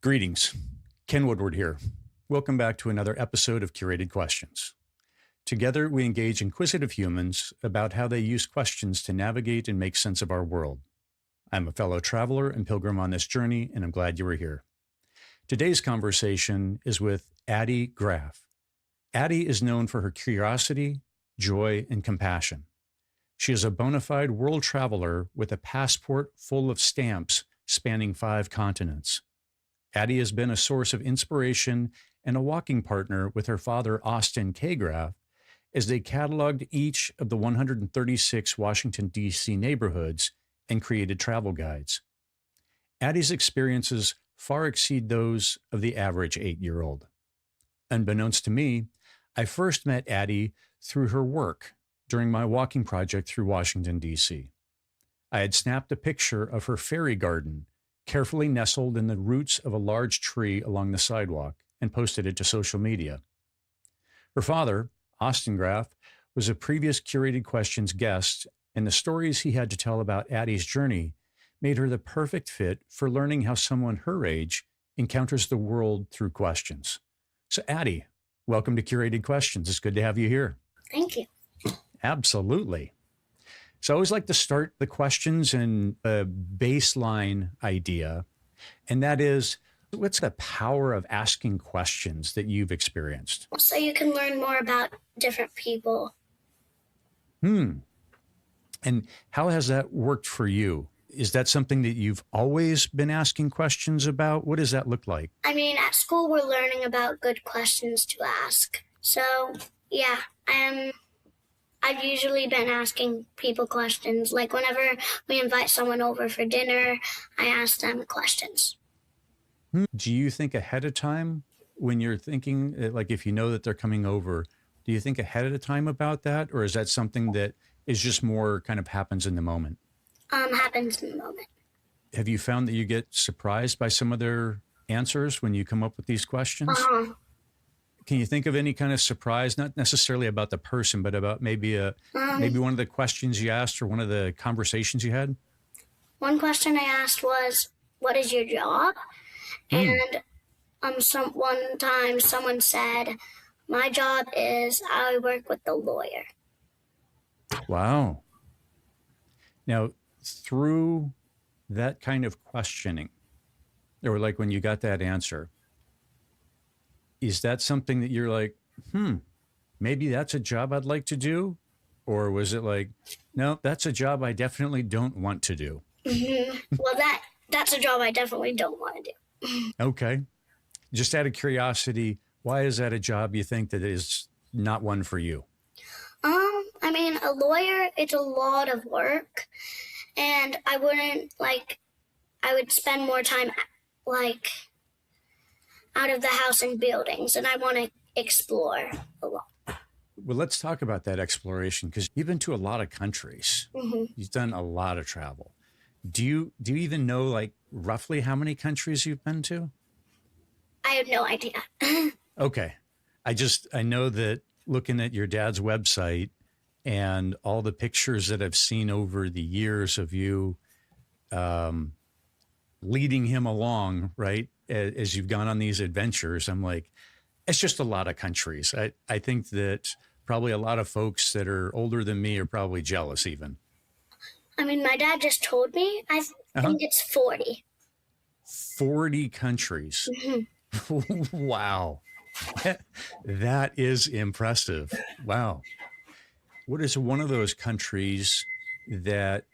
Greetings. Ken Woodward here. Welcome back to another episode of Curated Questions. Together, we engage inquisitive humans about how they use questions to navigate and make sense of our world. I'm a fellow traveler and pilgrim on this journey, and I'm glad you were here. Today's conversation is with Addy Graff. Addy is known for her curiosity, joy, and compassion. She is a bona fide world traveler with a passport full of stamps spanning 5 continents. Addy has been a source of inspiration and a walking partner with her father, Austin K. Graff, as they cataloged each of the 136 Washington, D.C. neighborhoods and created travel guides. Addy's experiences far exceed those of the average 8-year-old. Unbeknownst to me, I first met Addy through her work during my walking project through Washington, D.C. I had snapped a picture of her fairy garden, carefully nestled in the roots of a large tree along the sidewalk, and posted it to social media. Her father, Austin Graff, was a previous Curated Questions guest, and the stories he had to tell about Addy's journey made her the perfect fit for learning how someone her age encounters the world through questions. So Addy, welcome to Curated Questions. It's good to have you here. Thank you. Absolutely. So I always like to start the questions in a baseline idea, and that is, what's the power of asking questions that you've experienced? So you can learn more about different people. And how has that worked for you? Is that something that you've always been asking questions about? What does that look like? I mean, at school, we're learning about good questions to ask. So, yeah, I've usually been asking people questions. Like whenever we invite someone over for dinner, I ask them questions. Do you think ahead of time when you're thinking, like if you know that they're coming over, do you think ahead of time about that? Or is that something that is just more kind of happens in the moment? Happens in the moment. Have you found that you get surprised by some of their answers when you come up with these questions? Can you think of any kind of surprise, not necessarily about the person, but about maybe one of the questions you asked or one of the conversations you had? One question I asked was, "What is your job?" And one time someone said, "My job is I work with the lawyer." Wow. Now, through that kind of questioning, or like when you got that answer, is that something that you're like, maybe that's a job I'd like to do? Or was it like, no, that's a job I definitely don't want to do? Well, that's a job I definitely don't want to do. Okay. Just out of curiosity, why is that a job you think that is not one for you? I mean, a lawyer, it's a lot of work, and I would spend more time, out of the house in buildings, and I want to explore a lot. Well, let's talk about that exploration, because you've been to a lot of countries. Mm-hmm. You've done a lot of travel. Do you even know, like, roughly how many countries you've been to? I have no idea. Okay. I know that looking at your dad's website and all the pictures that I've seen over the years of you leading him along, right, as you've gone on these adventures, I'm like, it's just a lot of countries. I think that probably a lot of folks that are older than me are probably jealous even. I mean, my dad just told me. I think it's 40. 40 countries. Mm-hmm. Wow. That is impressive. Wow. What is one of those countries that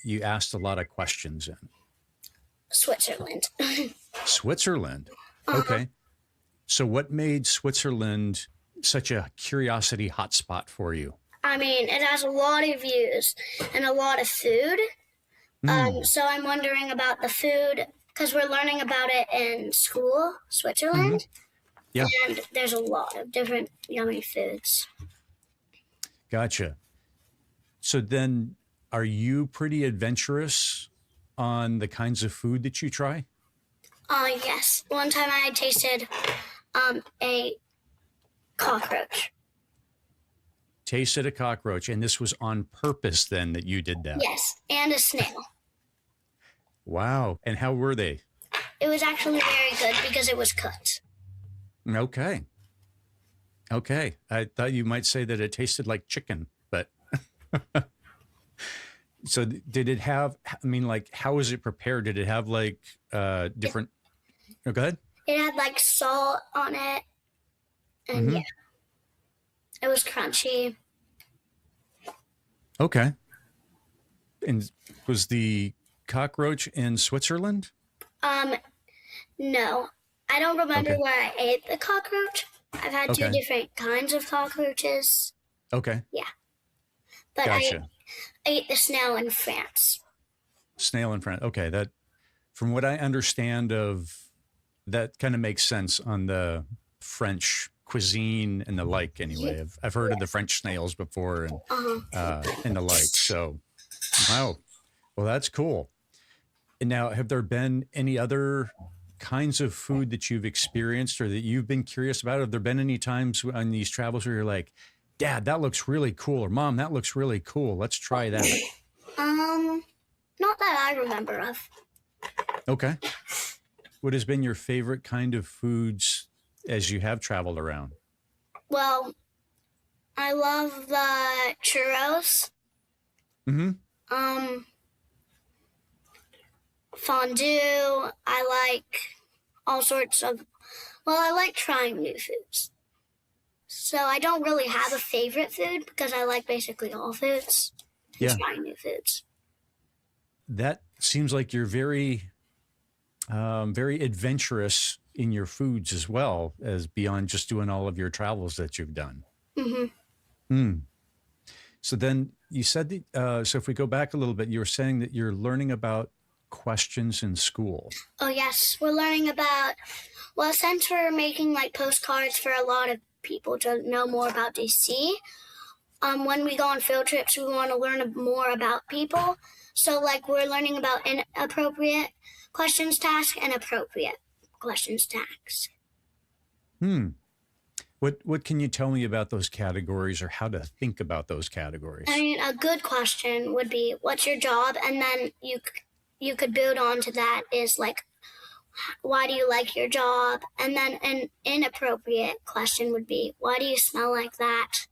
you asked a lot of questions in? Switzerland. Switzerland. Okay. So what made Switzerland such a curiosity hotspot for you? I mean, it has a lot of views and a lot of food. So I'm wondering about the food because we're learning about it in school, Switzerland. Yeah. And there's a lot of different yummy foods. Gotcha. So then are you pretty adventurous on the kinds of food that you try? Yes. One time I tasted a cockroach. Tasted a cockroach, and this was on purpose then that you did that? Yes, and a snail. Wow. And how were they? It was actually very good because it was cooked. Okay. Okay. I thought you might say that it tasted like chicken, but so did it have, I mean, like, how was it prepared? Did it have like different, oh, go ahead. It had like salt on it, and yeah, it was crunchy. Okay. And was the cockroach in Switzerland? No, I don't remember Okay. where I ate the cockroach. I've had two Okay. different kinds of cockroaches. Okay. Yeah, but Gotcha. I ate the snail in France. Snail in front. Okay. That, from what I understand of, that kind of makes sense on the French cuisine and the like. Anyway, I've heard of the French snails before and the like. So, wow. Well, that's cool. And now, have there been any other kinds of food that you've experienced or that you've been curious about? Have there been any times on these travels where you're like, Dad, that looks really cool, or Mom, that looks really cool. Let's try that. Not that I remember of. Okay. What has been your favorite kind of foods as you have traveled around? Well, I love the churros. Mm-hmm. Fondue. I like all sorts of, well, I like trying new foods. So I don't really have a favorite food because I like basically all foods and Yeah. trying new foods. That seems like you're very, very adventurous in your foods as well as beyond just doing all of your travels that you've done. So then you said that, so if we go back a little bit, you were saying that you're learning about questions in school. Oh yes, we're learning about, well, since we're making like postcards for a lot of people to know more about DC, when we go on field trips, we want to learn more about people. So like we're learning about inappropriate questions to ask and appropriate questions to ask. What can you tell me about those categories or how to think about those categories? I mean, a good question would be, what's your job? And then you could build on to that is like, why do you like your job? And then an inappropriate question would be, why do you smell like that?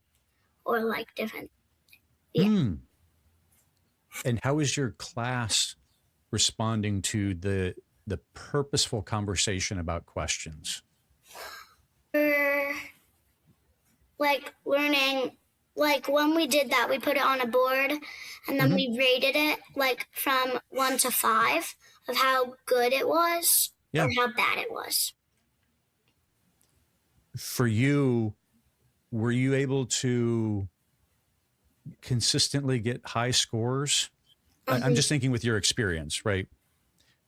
Or like different. Yeah. And how is your class responding to the purposeful conversation about questions? We're like learning, like when we did that, we put it on a board and then we rated it like from 1 to 5 of how good it was or how bad it was. For you, were you able to consistently get high scores? I'm just thinking with your experience, right?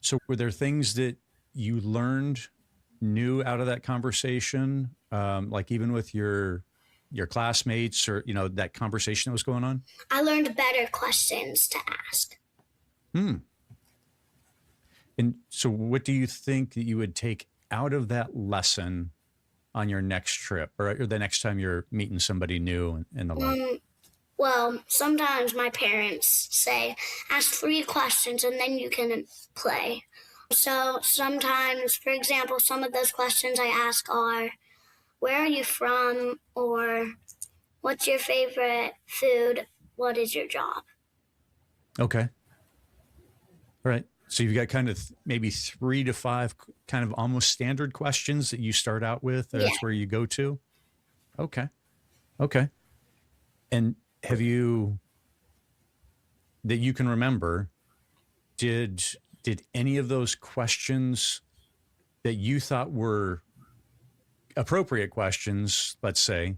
So were there things that you learned new out of that conversation, like even with your classmates or, you know, that conversation that was going on? I learned better questions to ask. And so what do you think that you would take out of that lesson on your next trip or the next time you're meeting somebody new and the like? Well, sometimes my parents say, ask 3 questions and then you can play. So sometimes, for example, some of those questions I ask are, where are you from? Or what's your favorite food? What is your job? Okay. All right. So you've got kind of maybe 3 to 5 kind of almost standard questions that you start out with. That's where you go to. Okay. Okay. And have you, that you can remember, did any of those questions that you thought were appropriate questions, let's say,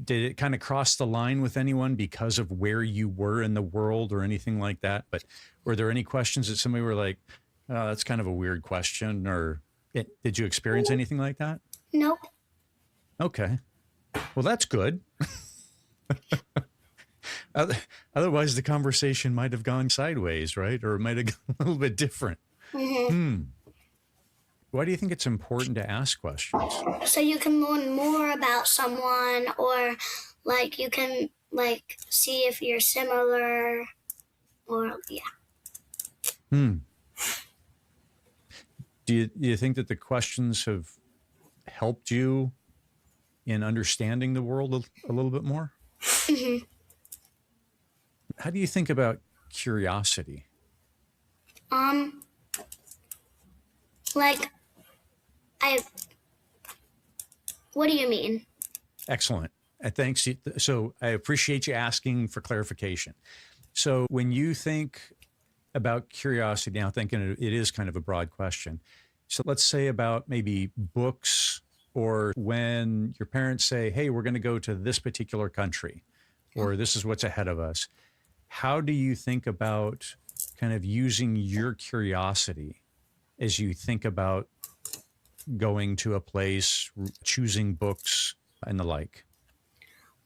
did it kind of cross the line with anyone because of where you were in the world or anything like that? But were there any questions that somebody were like, oh, that's kind of a weird question, or did you experience anything like that? Nope. Okay. Well, that's good. Otherwise, the conversation might have gone sideways, right? Or it might have gone a little bit different. Why do you think it's important to ask questions? So you can learn more about someone, or like you can like see if you're similar, or Do you think that the questions have helped you in understanding the world a little bit more? Hmm. How do you think about curiosity? Um, like, I, what do you mean? Excellent. Thanks. So I appreciate you asking for clarification. So when you think about curiosity, now thinking it is kind of a broad question. So let's say about maybe books, or when your parents say, hey, we're going to go to this particular country, or this is what's ahead of us. How do you think about kind of using your curiosity as you think about going to a place, choosing books, and the like?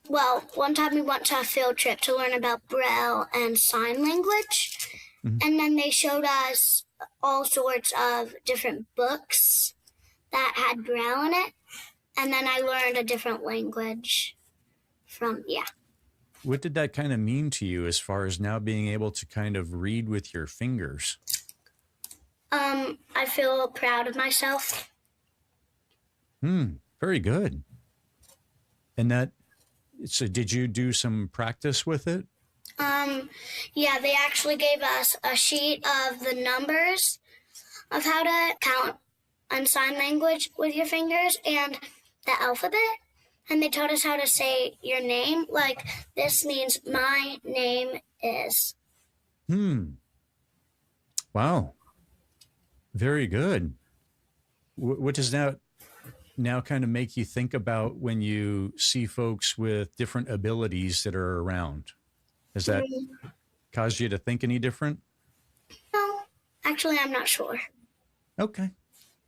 Well, one time we went to a field trip to learn about Braille and sign language. Mhm. And then they showed us all sorts of different books that had Braille in it. And then I learned a different language from, yeah. What did that kind of mean to you as far as now being able to kind of read with your fingers? I feel proud of myself. Very good. And so did you do some practice with it? Yeah, they actually gave us a sheet of the numbers of how to count on sign language with your fingers and the alphabet. And they taught us how to say your name. Like, this means my name is. Wow. Very good. What does that now kind of make you think about when you see folks with different abilities that are around? Has that caused you to think any different? No, actually, I'm not sure. Okay.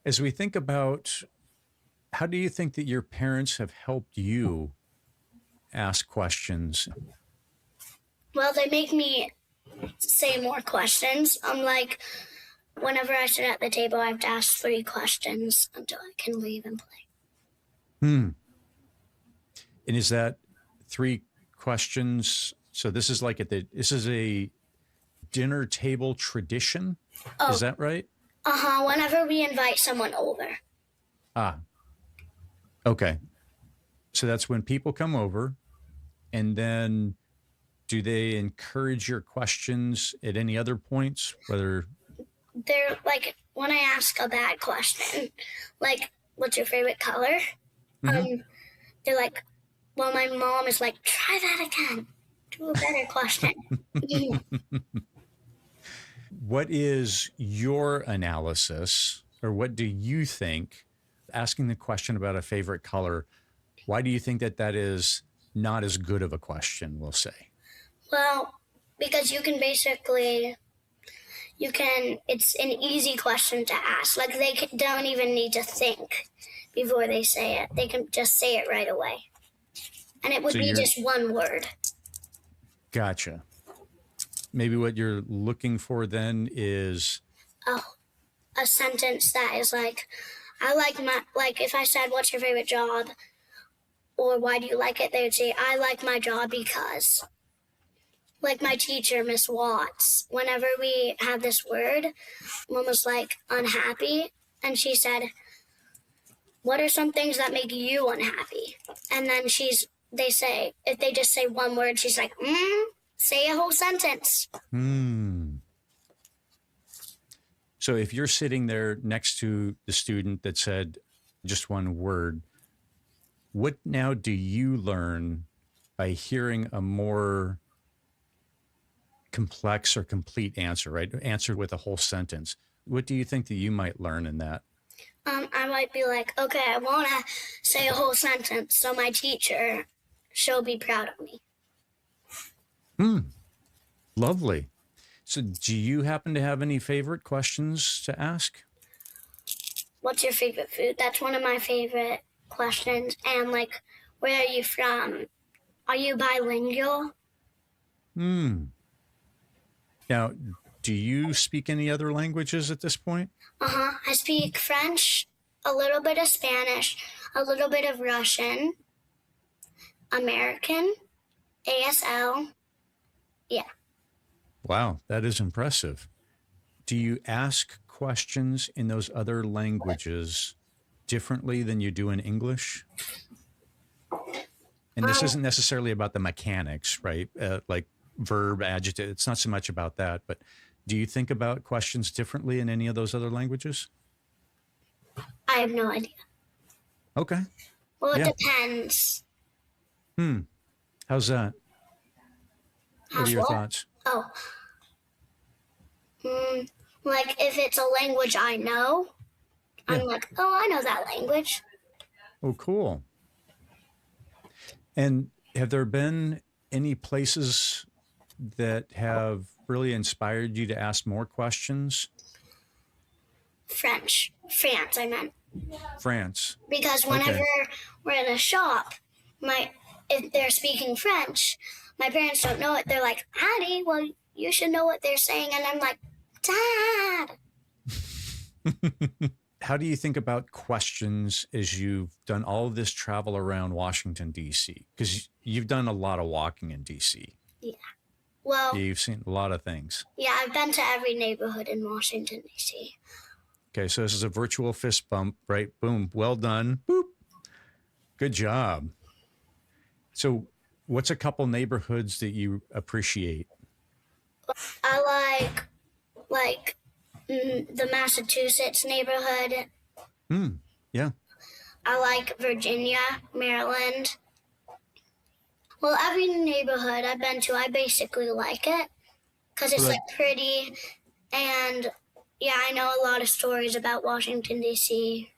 As we think about, how do you think that your parents have helped you ask questions? Well, they make me say more questions. Like, whenever I sit at the table, I have to ask 3 questions until I can leave and play. And is that 3 questions? So this is like this is a dinner table tradition. Oh, Is that right? whenever we invite someone over. Ah, okay. So that's when people come over, and then do they encourage your questions at any other points? Whether They're like, when I ask a bad question, like, what's your favorite color? Mhm. They're like, well, my mom is like, try that again. Do a better question. What is your analysis, or what do you think, asking the question about a favorite color, why do you think that is not as good of a question, we'll say? Well, because it's an easy question to ask. Like, don't even need to think before they say it. They can just say it right away. And it would So be you're just one word. Gotcha. Maybe what you're looking for then is, Oh, a sentence that is like, like if I said, what's your favorite job? Or why do you like it? They would say, I like my job because. Like my teacher, Miss Watts, whenever we had this word, Mom was like unhappy. And she said, what are some things that make you unhappy? And then they say, if they just say one word, she's like, say a whole sentence. So if you're sitting there next to the student that said just one word, what now do you learn by hearing a more complex or complete answer, right? Answered with a whole sentence. What do you think that you might learn in that? I might be like, okay, I want to say a whole sentence so my teacher, she'll be proud of me. Lovely. So do you happen to have any favorite questions to ask? What's your favorite food? That's one of my favorite questions. And like, where are you from? Are you bilingual? Now, do you speak any other languages at this point? I speak French, a little bit of Spanish, a little bit of Russian, American, ASL. Yeah. Wow, that is impressive. Do you ask questions in those other languages differently than you do in English? And this isn't necessarily about the mechanics, right? Like verb, adjective. It's not so much about that, but do you think about questions differently in any of those other languages? I have no idea. Okay. Well, it Yeah. depends. How's that? What are your thoughts? Oh, like if it's a language I know, I'm like, oh, I know that language. Oh, cool. And have there been any places that have really inspired you to ask more questions? France, I meant. France. Because whenever we're in a shop, if they're speaking French, my parents don't know it. They're like, Addy, well, you should know what they're saying. And I'm like, Dad. How do you think about questions as you've done all of this travel around Washington, D.C.? Because you've done a lot of walking in D.C. Yeah. Well, You've seen a lot of things. Yeah, I've been to every neighborhood in Washington, D.C. Okay, so this is a virtual fist bump, right? Boom, well done. Boop. Good job. So what's a couple neighborhoods that you appreciate? I like the Massachusetts neighborhood. Yeah. I like Virginia, Maryland. Well, every neighborhood I've been to, I basically like it because it's like pretty. And yeah, I know a lot of stories about Washington, D.C.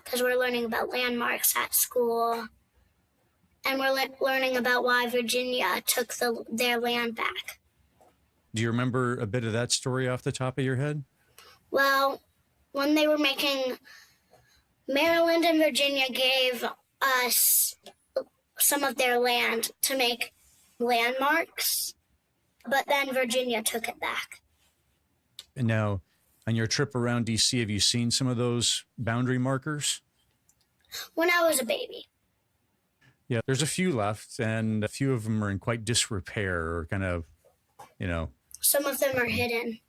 because we're learning about landmarks at school. And we're learning about why Virginia took their land back. Do you remember a bit of that story off the top of your head? Well, when they were making, Maryland and Virginia gave us some of their land to make landmarks, but then Virginia took it back. And now, on your trip around D.C., have you seen some of those boundary markers? When I was a baby. Yeah, there's a few left, and a few of them are in quite disrepair or kind of, Some of them are hidden.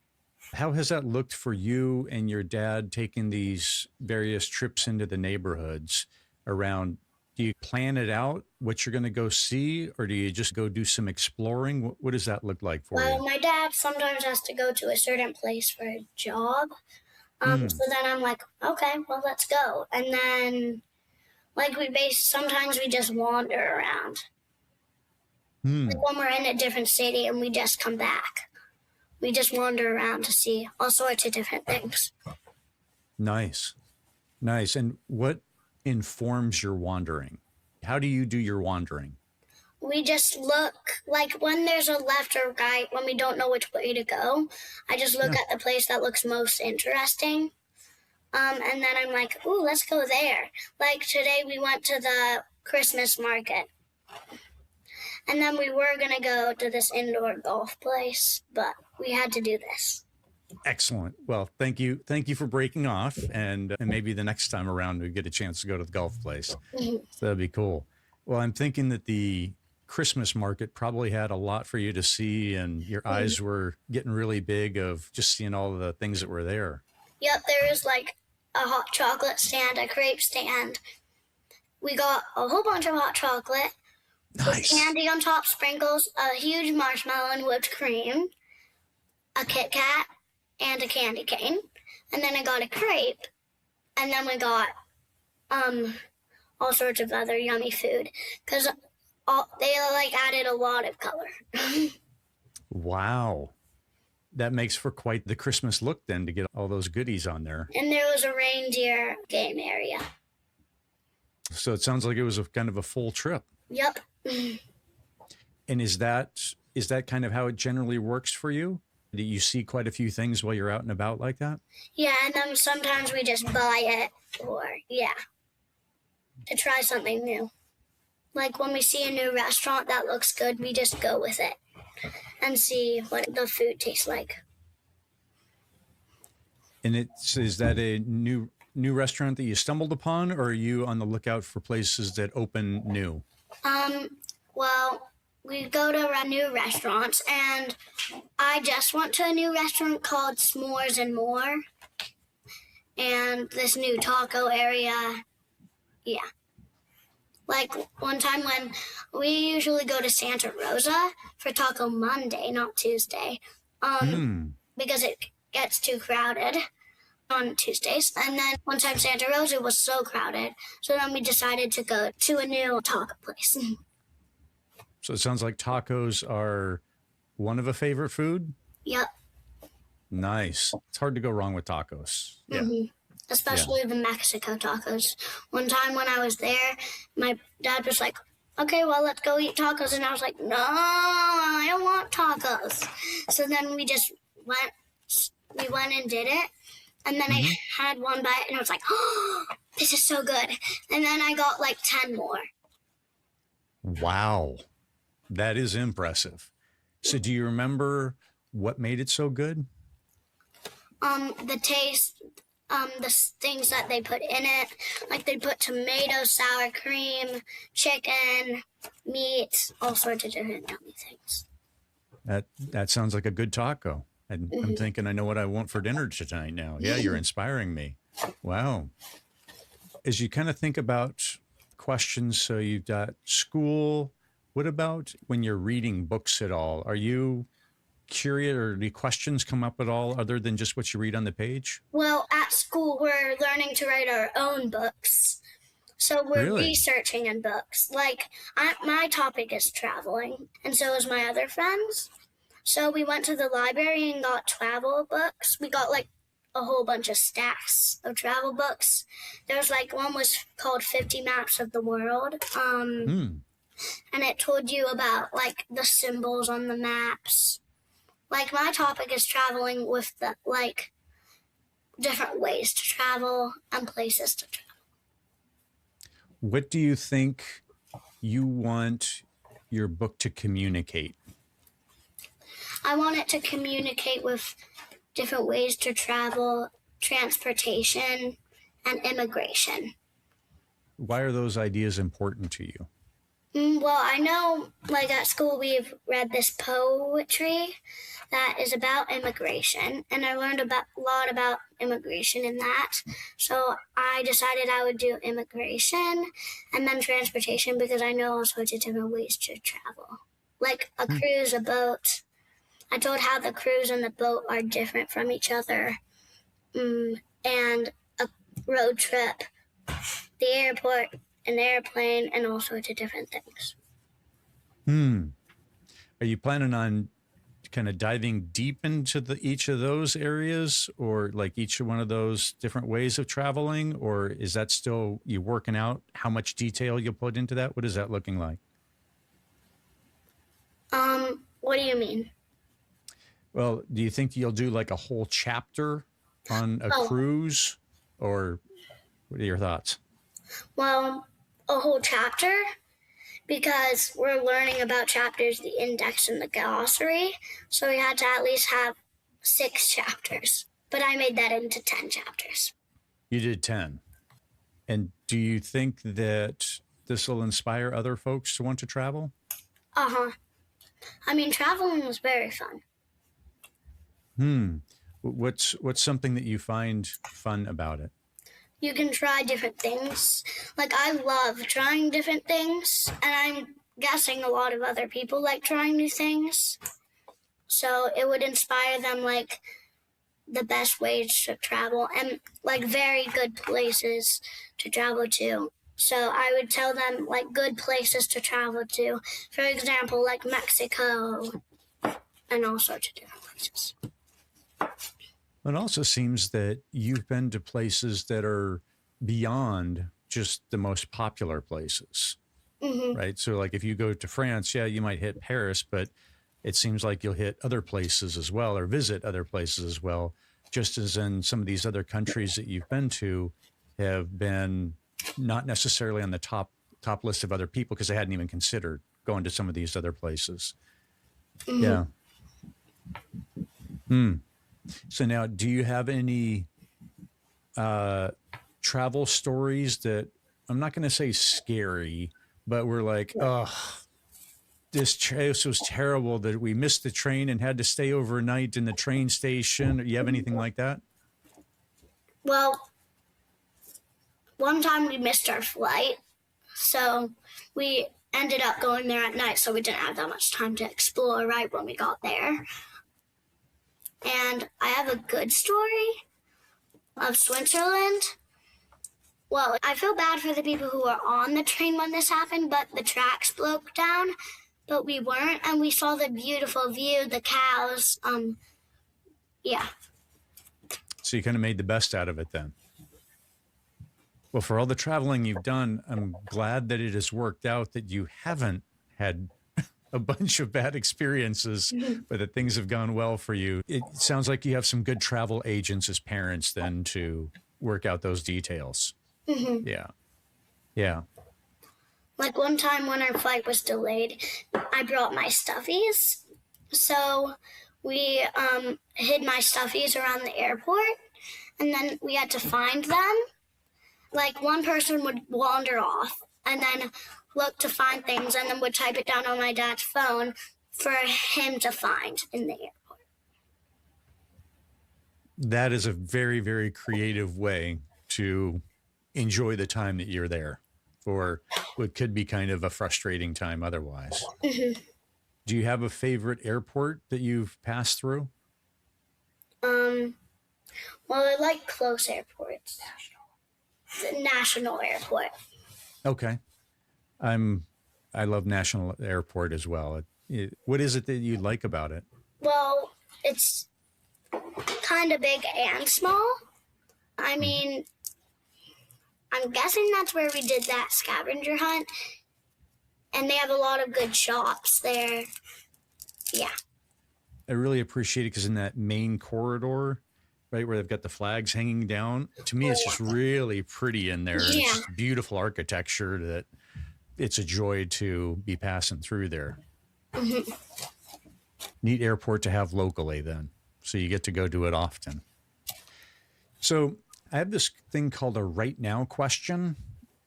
How has that looked for you and your dad taking these various trips into the neighborhoods around? Do you plan it out, what you're going to go see, or do you just go do some exploring? What does that look like for you? Well, my dad sometimes has to go to a certain place for a job. So then I'm like, okay, well, let's go. And then, sometimes we just wander around. Like when we're in a different city and we just come back. We just wander around to see all sorts of different things. Nice. And what informs your wandering? How do you do your wandering? We just look, like when there's a left or right, when we don't know which way to go, I just look at the place that looks most interesting. And then I'm like, ooh, let's go there. Like today we went to the Christmas market. And then we were going to go to this indoor golf place, but we had to do this. Excellent. Well, thank you. Thank you for breaking off. And maybe the next time around we get a chance to go to the golf place. So that'd be cool. Well, I'm thinking that the Christmas market probably had a lot for you to see, and your eyes were getting really big of just seeing all the things that were there. Yep, there was like a hot chocolate stand, a crepe stand. We got a whole bunch of hot chocolate. Nice. With candy on top, sprinkles, a huge marshmallow and whipped cream, a Kit Kat, and a candy cane. And then I got a crepe. And then we got all sorts of other yummy food. Because they added a lot of color. Wow. That makes for quite the Christmas look then to get all those goodies on there. And there was a reindeer game area. So it sounds like it was kind of a full trip. Yep. And is that kind of how it generally works for you? Do you see quite a few things while you're out and about like that? Yeah, and then sometimes we just buy it to try something new. Like when we see a new restaurant that looks good, we just go with it and see what the food tastes like. And is that a new restaurant that you stumbled upon, or are you on the lookout for places that open new? Well, we go to new restaurants, and I just went to a new restaurant called S'mores and More, and this new taco area. Yeah. Like one time when we usually go to Santa Rosa for Taco Monday, not Tuesday, because it gets too crowded on Tuesdays. And then one time Santa Rosa was so crowded, so then we decided to go to a new taco place. So it sounds like tacos are one of a favorite food. Yep. Nice. It's hard to go wrong with tacos. Yeah. Mm-hmm. Especially the Mexico tacos. One time when I was there, my dad was like, okay, well, let's go eat tacos. And I was like, no, I don't want tacos. So then we went and did it. And then I had one bite and I was like, oh, this is so good. And then I got like 10 more. Wow. That is impressive. So do you remember what made it so good? The taste, the things that they put in it. Like they put tomato, sour cream, chicken, meat, all sorts of different yummy things. That sounds like a good taco. And I'm thinking I know what I want for dinner tonight now. Yeah, you're inspiring me. Wow. As you kind of think about questions, so you've got school. What about when you're reading books at all? Are you curious, or do questions come up at all other than just what you read on the page? Well, at school, we're learning to write our own books. So we're researching in books. Like, my topic is traveling, and so is my other friends. So we went to the library and got travel books. We got like a whole bunch of stacks of travel books. There was like one was called 50 Maps of the World. And it told you about like the symbols on the maps. Like my topic is traveling with the like different ways to travel and places to travel. What do you think you want your book to communicate? I want it to communicate with different ways to travel, transportation, and immigration. Why are those ideas important to you? Well, I know, like at school, we've read this poetry that is about immigration, and I learned a lot about immigration in that. So I decided I would do immigration and then transportation because I know all sorts of different ways to travel, like a cruise, a boat. I told how the cruise and the boat are different from each other, and a road trip, the airport, an airplane, and all sorts of different things. Are you planning on kind of diving deep into each of those areas, or like each one of those different ways of traveling, or is that still you working out how much detail you'll put into that? What is that looking like? What do you mean? Well, do you think you'll do like a whole chapter on a cruise, or what are your thoughts? Well, a whole chapter, because we're learning about chapters, the index and the glossary, so we had to at least have 6 chapters, but I made that into 10 chapters. You did 10. And do you think that this will inspire other folks to want to travel? I mean, traveling was very fun. What's something that you find fun about it? You can try different things. Like, I love trying different things, and I'm guessing a lot of other people like trying new things. So it would inspire them, like, the best ways to travel and, like, very good places to travel to. So I would tell them, like, good places to travel to. For example, like Mexico and all sorts of different places. It also seems that you've been to places that are beyond just the most popular places, right? So like if you go to France, yeah, you might hit Paris, but it seems like you'll hit other places as well, or visit other places as well, just as in some of these other countries that you've been to have been not necessarily on the top list of other people because they hadn't even considered going to some of these other places. Yeah. So now, do you have any travel stories that, I'm not going to say scary, but we're like, oh, this was terrible that we missed the train and had to stay overnight in the train station? You have anything like that? Well, one time we missed our flight, so we ended up going there at night, so we didn't have that much time to explore right when we got there. And I have a good story of Switzerland. Well, I feel bad for the people who were on the train when this happened, but the tracks broke down, but we weren't, and we saw the beautiful view, the cows. Yeah. So you kind of made the best out of it then. Well, for all the traveling you've done, I'm glad that it has worked out that you haven't had a bunch of bad experiences, but that things have gone well for you. It sounds like you have some good travel agents as parents then to work out those details. Mm-hmm. Yeah. Yeah. Like one time when our flight was delayed, I brought my stuffies. So we hid my stuffies around the airport, and then we had to find them. Like one person would wander off and then look to find things and then would type it down on my dad's phone for him to find in the airport. That is a very, very creative way to enjoy the time that you're there for what could be kind of a frustrating time otherwise. Mm-hmm. Do you have a favorite airport that you've passed through? Well, I like close airports. The National Airport. Okay. I love National Airport as well. What is it that you like about it? Well, it's kind of big and small. I mean, I'm guessing that's where we did that scavenger hunt. And they have a lot of good shops there. Yeah. I really appreciate it because in that main corridor, right, where they've got the flags hanging down, to me, it's just really pretty in there. Yeah. It's beautiful architecture that it's a joy to be passing through there. Mm-hmm. Neat airport to have locally then. So you get to go do it often. So I have this thing called a right now question.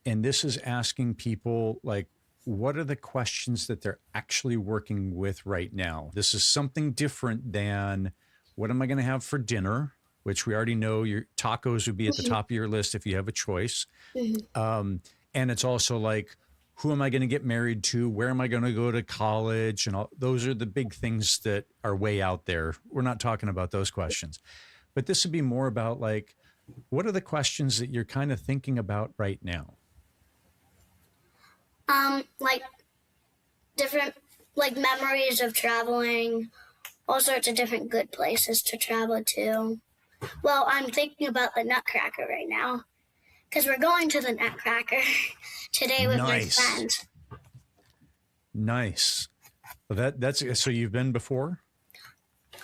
And this is asking people like, what are the questions that they're actually working with right now? This is something different than what am I going to have for dinner, which we already know your tacos would be at the top of your list if you have a choice. Mm-hmm. And it's also like, who am I going to get married to? Where am I going to go to college? And all, those are the big things that are way out there. We're not talking about those questions. But this would be more about like, what are the questions that you're kind of thinking about right now? Like different like memories of traveling, all sorts of different good places to travel to. Well, I'm thinking about the Nutcracker right now because we're going to the Nutcracker today with my friend. Nice. Well, that's so you've been before?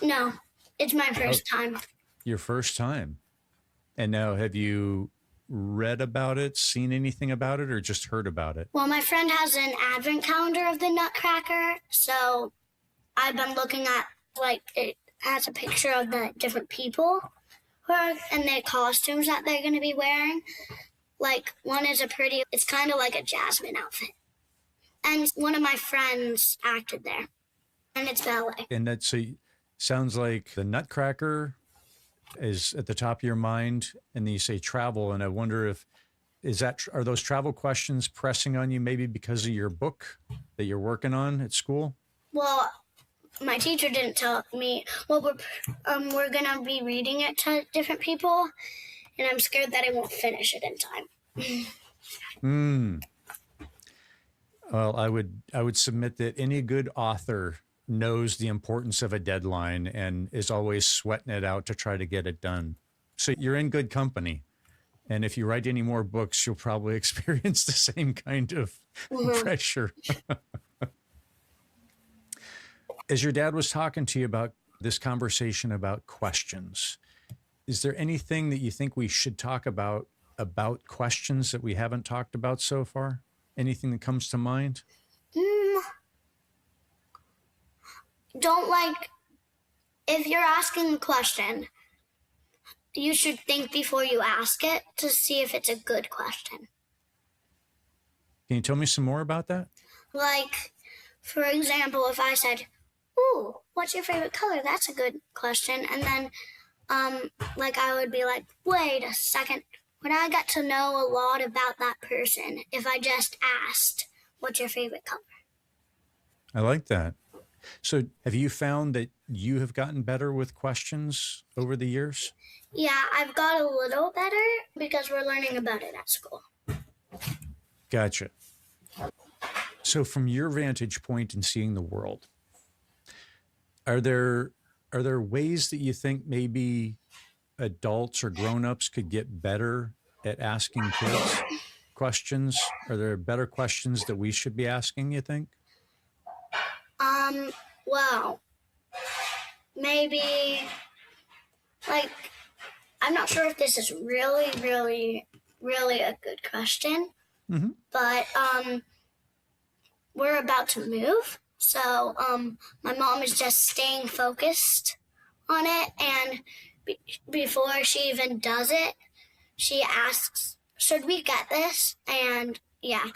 No, it's my first time. Your first time. And now have you read about it, seen anything about it, or just heard about it? Well, my friend has an advent calendar of the Nutcracker, so I've been looking at, like, it has a picture of the different people and their costumes that they're going to be wearing. Like, one is it's kind of like a Jasmine outfit. And one of my friends acted there, and it's ballet. And that sounds like the Nutcracker is at the top of your mind, and then you say travel, and I wonder if are those travel questions pressing on you maybe because of your book that you're working on at school? Well, my teacher didn't tell me. Well, we're gonna be reading it to different people, and I'm scared that I won't finish it in time. Well, I would submit that any good author knows the importance of a deadline and is always sweating it out to try to get it done. So you're in good company. And if you write any more books, you'll probably experience the same kind of pressure. As your dad was talking to you about this conversation about questions, is there anything that you think we should talk about questions that we haven't talked about so far? Anything that comes to mind? If you're asking a question, you should think before you ask it to see if it's a good question. Can you tell me some more about that? Like, For example, if I said, "Ooh, what's your favorite color?" That's a good question. And then, like I would be like, "Wait a second. Would I get to know a lot about that person if I just asked, what's your favorite color?" I like that. So have you found that you have gotten better with questions over the years? Yeah, I've got a little better because we're learning about it at school. Gotcha. So from your vantage point in seeing the world, are there ways that you think maybe adults or grown-ups could get better at asking kids questions? Are there better questions that we should be asking, you think? Well, maybe, like, I'm not sure if this is really, really, really a good question, Mm-hmm. but we're about to move. So my mom is just staying focused on it. And before she even does it, she asks, should we get this? And yeah,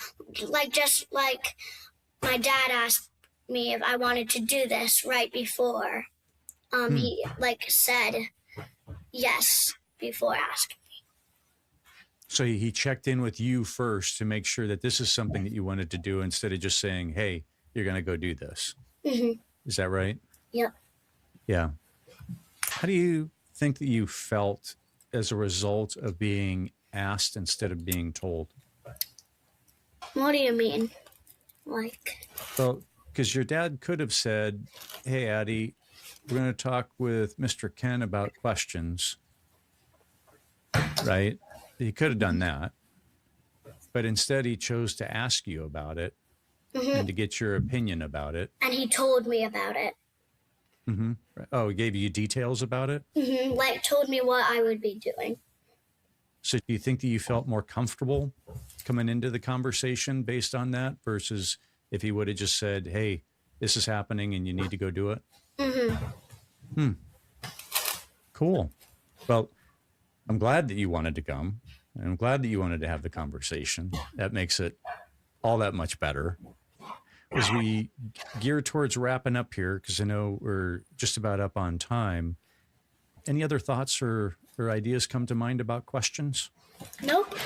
just like my dad asked me if I wanted to do this right before. He said yes before asking. So he checked in with you first to make sure that this is something that you wanted to do instead of just saying, hey, you're going to go do this. Mm-hmm. Is that right? Yep. Yeah. How do you think that you felt as a result of being asked instead of being told? What do you mean? Like? Well, because your dad could have said, hey, Addy, we're going to talk with Mr. Ken about questions, right? He could have done that. But instead, he chose to ask you about it and to get your opinion about it. And he told me about it. Mm-hmm. Oh, he gave you details about it? Mm-hmm. Told me what I would be doing. So do you think that you felt more comfortable coming into the conversation based on that versus if he would have just said, hey, this is happening and you need to go do it? Mm-hmm. Cool. Well, I'm glad that you wanted to come. And I'm glad that you wanted to have the conversation. That makes it all that much better. As we gear towards wrapping up here, because I know we're just about up on time, any other thoughts or ideas come to mind about questions? Nope.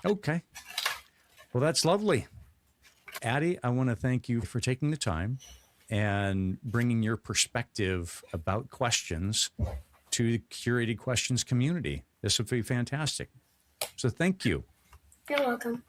Okay. Well, that's lovely. Addy, I want to thank you for taking the time and bringing your perspective about questions to the Curated Questions community. This would be fantastic. So thank you. You're welcome.